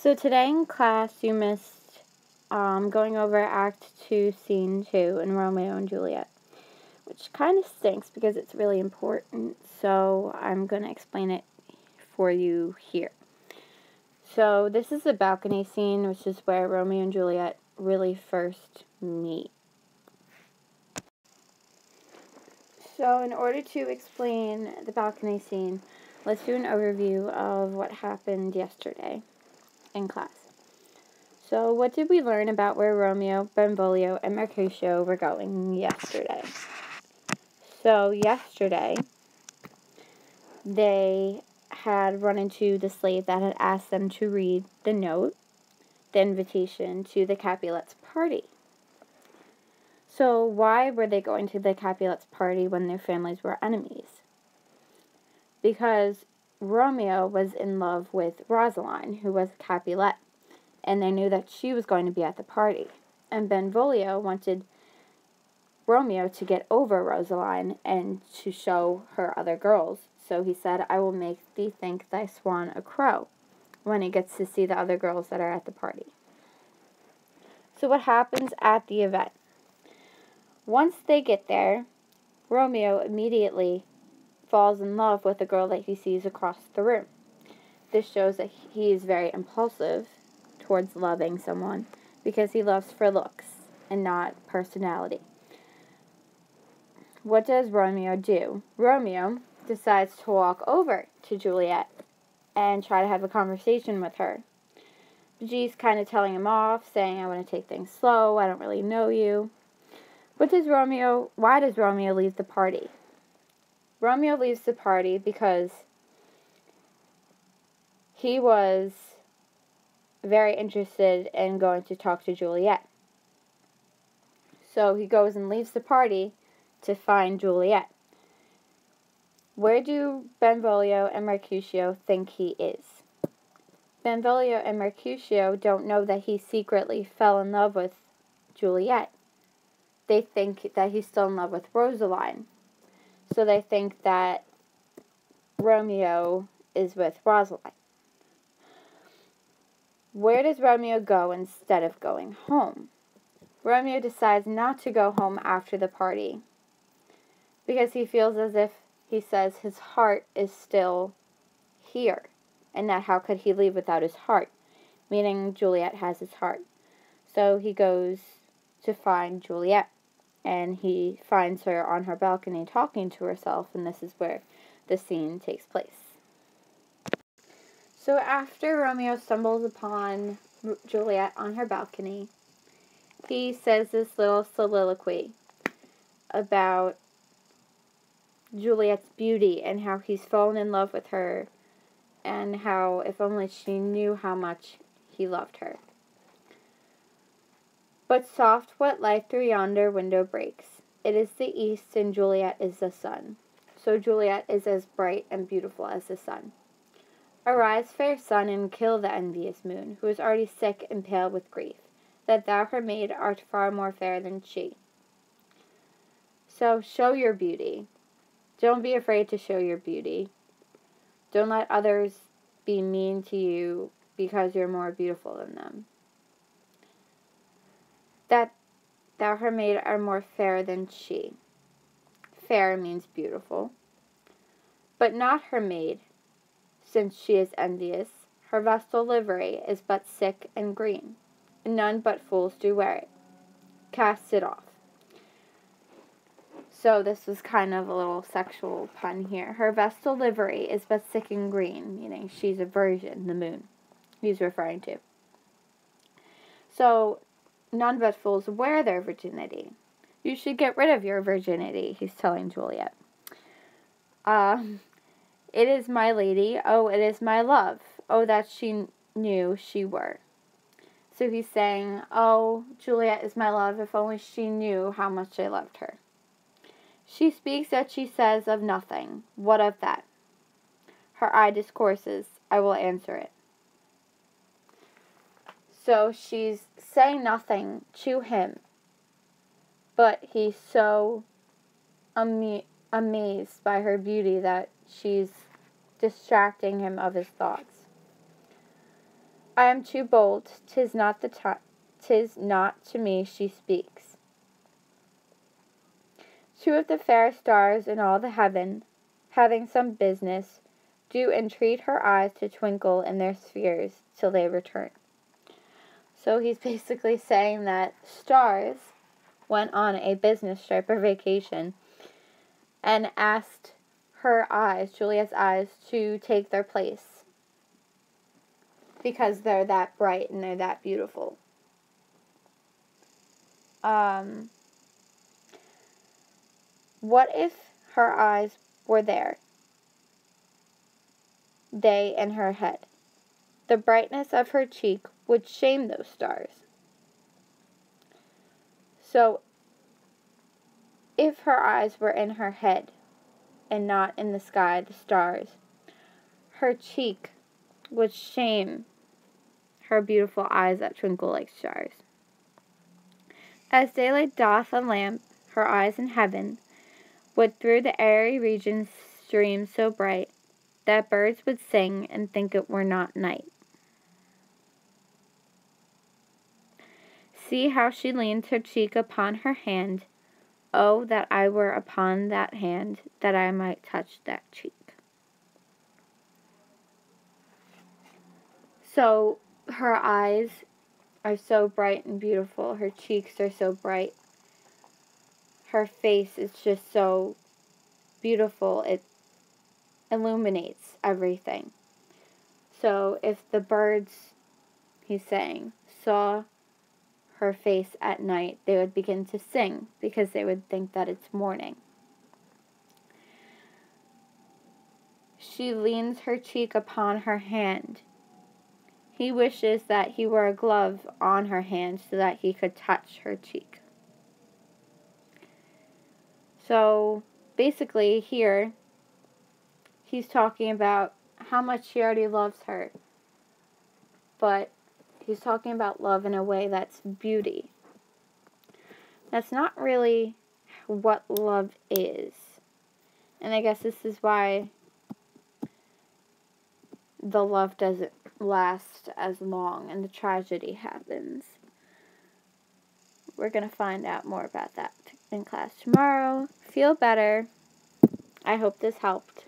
So today in class you missed going over Act 2, Scene 2 in Romeo and Juliet, which kind of stinks because it's really important, so I'm going to explain it for you here. So this is the balcony scene, which is where Romeo and Juliet really first meet. So in order to explain the balcony scene, let's do an overview of what happened yesterday in class. So what did we learn about where Romeo, Benvolio, and Mercutio were going yesterday? So yesterday, they had run into the slave that had asked them to read the note, the invitation to the Capulets' party. So why were they going to the Capulets' party when their families were enemies? Because Romeo was in love with Rosaline, who was a Capulet, and they knew that she was going to be at the party. And Benvolio wanted Romeo to get over Rosaline and to show her other girls. So he said, "I will make thee think thy swan a crow," when he gets to see the other girls that are at the party. So what happens at the event? Once they get there, Romeo immediately falls in love with the girl that he sees across the room. This shows that he is very impulsive towards loving someone because he loves for looks and not personality. What does Romeo do? Romeo decides to walk over to Juliet and try to have a conversation with her. But she's kind of telling him off, saying, "I want to take things slow, I don't really know you." Why does Romeo leave the party? Romeo leaves the party because he was very interested in going to talk to Juliet. So he goes and leaves the party to find Juliet. Where do Benvolio and Mercutio think he is? Benvolio and Mercutio don't know that he secretly fell in love with Juliet. They think that he's still in love with Rosaline. So they think that Romeo is with Rosaline. Where does Romeo go instead of going home? Romeo decides not to go home after the party because he feels as if he says his heart is still here, and that how could he leave without his heart, meaning Juliet has his heart. So he goes to find Juliet, and he finds her on her balcony talking to herself, and this is where the scene takes place. So after Romeo stumbles upon Juliet on her balcony, he says this little soliloquy about Juliet's beauty and how he's fallen in love with her and how if only she knew how much he loved her. "But soft what light through yonder window breaks. It is the east and Juliet is the sun." So Juliet is as bright and beautiful as the sun. "Arise, fair sun, and kill the envious moon, who is already sick and pale with grief, that thou her maid art far more fair than she." So show your beauty. Don't be afraid to show your beauty. Don't let others be mean to you because you're more beautiful than them. "That thou her maid are more fair than she." Fair means beautiful. "But not her maid, since she is envious. Her vestal livery is but sick and green, and none but fools do wear it. Cast it off." So this was kind of a little sexual pun here. Her vestal livery is but sick and green, meaning she's a virgin, the moon, he's referring to. So none but fools wear their virginity. You should get rid of your virginity, he's telling Juliet. "It is my lady, oh, it is my love, oh, that she knew she were." So he's saying, "Oh, Juliet is my love, if only she knew how much I loved her. She speaks that she says of nothing, what of that? Her eye discourses, I will answer it." So she's saying nothing to him, but he's so amazed by her beauty, that she's distracting him of his thoughts. I am too bold, 'tis not to me she speaks. Two of the fairest stars in all the heaven, having some business, do entreat her eyes to twinkle in their spheres till they return. So he's basically saying that stars went on a business trip or vacation and asked her eyes, Juliet's eyes, to take their place because they're that bright and they're that beautiful. What if her eyes were there, they in her head? The brightness of her cheek would shame those stars. So, if her eyes were in her head and not in the sky, the stars, her cheek would shame her beautiful eyes that twinkle like stars. As daylight doth a lamp her eyes in heaven, would through the airy regions stream so bright, that birds would sing and think it were not night. See how she leans her cheek upon her hand. Oh, that I were upon that hand, that I might touch that cheek. So her eyes are so bright and beautiful. Her cheeks are so bright. Her face is just so beautiful. It illuminates everything. So if the birds, he's saying, saw her face at night, they would begin to sing because they would think that it's morning. She leans her cheek upon her hand. He wishes that he were a glove on her hand so that he could touch her cheek. So basically here, he's talking about how much he already loves her, but he's talking about love in a way that's beauty. That's not really what love is. And I guess this is why the love doesn't last as long and the tragedy happens. We're going to find out more about that in class tomorrow. Feel better. I hope this helped.